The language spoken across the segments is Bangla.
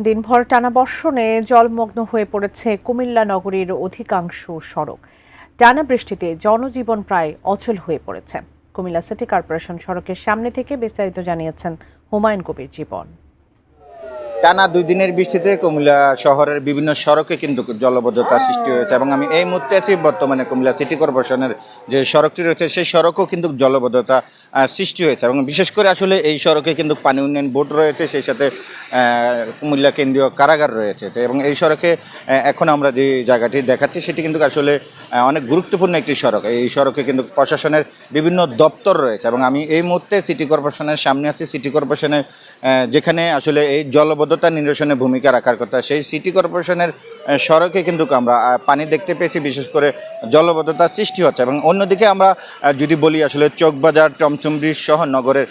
দিনভর টানা বর্ষণে জলমগ্ন হয়ে পড়েছে কুমিল্লা নগরীর অধিকাংশ সড়ক। টানা বৃষ্টিতে জনজীবন প্রায় অচল হয়ে পড়েছে। কুমিল্লা সিটি কর্পোরেশন সড়কের সামনে থেকে বিস্তারিত জানিয়েছেন হুমায়ুন কবির জীবন। টানা 2 দিনের বৃষ্টিতে কুমিল্লা শহরের বিভিন্ন সড়কে কিন্তু জলাবদ্ধতা সৃষ্টি হয়েছে এবং আমি এই মুহূর্তে আছি বর্তমানে কুমিল্লা সিটি কর্পোরেশনের যে সড়কটি রয়েছে সেই সড়কও কিন্তু জলাবদ্ধতা সৃষ্টি হয়েছে এবং বিশেষ করে আসলে এই সড়কে কিন্তু পানি উন্নয়ন বোর্ড রয়েছে, সেই সাথে কুমিল্লা কেন্দ্রীয় কারাগার রয়েছে। তো এবং এই সড়কে এখন আমরা যে জায়গাটি দেখাচ্ছি সেটি কিন্তু আসলে অনেক গুরুত্বপূর্ণ একটি সড়ক। এই সড়কে কিন্তু প্রশাসনের বিভিন্ন দপ্তর রয়েছে এবং আমি এই মুহূর্তে সিটি কর্পোরেশনের সামনে আছি। সিটি কর্পোরেশনের যেখানে আসলে এই জলবদ্ধতা নিরসনে ভূমিকা রাখার কথা, সেই সিটি কর্পোরেশনের সড়কে কিন্তু আমরা পানি দেখতে পেয়েছি, বিশেষ করে জলবদ্ধতার সৃষ্টি হচ্ছে। এবং অন্যদিকে আমরা যদি বলি আসলে চকবাজার, টমচুমরি সহ নগরের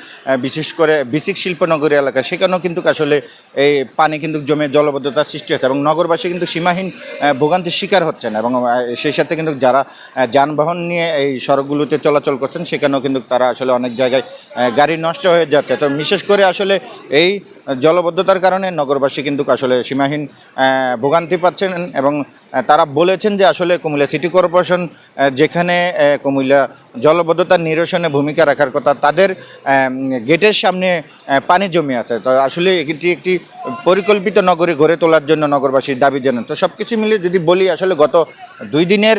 বিশেষ করে বিসিক শিল্পনগরী এলাকা, সেখানেও কিন্তু আসলে এই পানি কিন্তু জমে জলবদ্ধতার সৃষ্টি হচ্ছে এবং নগরবাসী কিন্তু সীমাহীন ভোগান্তির শিকার হচ্ছেন এবং সেই সাথে কিন্তু যারা যানবাহন নিয়ে এই সড়কগুলোতে চলাচল করছেন সেখানেও কিন্তু তারা আসলে অনেক জায়গায় গাড়ি নষ্ট হয়ে যাচ্ছে। তো বিশেষ করে আসলে এই জলবদ্ধতার কারণে নগরবাসী কিন্তু আসলে সীমাহীন ভোগান্তি পাচ্ছেন এবং তারা বলেছেন যে আসলে কুমিল্লা সিটি কর্পোরেশন যেখানে কুমিল্লা জলবদ্ধতা নিরসনে ভূমিকা রাখার কথা, তাদের গেটের সামনে পানি জমে আছে। তো আসলে এটি একটি পরিকল্পিত নগরী গড়ে তোলার জন্য নগরবাসীর দাবি জানান। তো সব কিছু মিলে যদি বলি আসলে গত 2 দিনের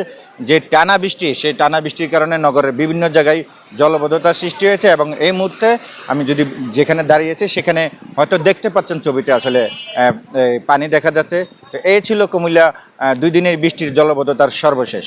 যে টানা বৃষ্টি, সেই টানা বৃষ্টির কারণে নগরের বিভিন্ন জায়গায় জলবদ্ধতার সৃষ্টি হয়েছে এবং এই মুহূর্তে আমি যদি যেখানে দাঁড়িয়েছি সেখানে হয়তো দেখতে পাচ্ছেন ছবিতে আসলে পানি দেখা যাচ্ছে। তো এই ছিল কুমিল্লা 2 দিনের বৃষ্টির জলবদ্ধতার সর্বশেষ।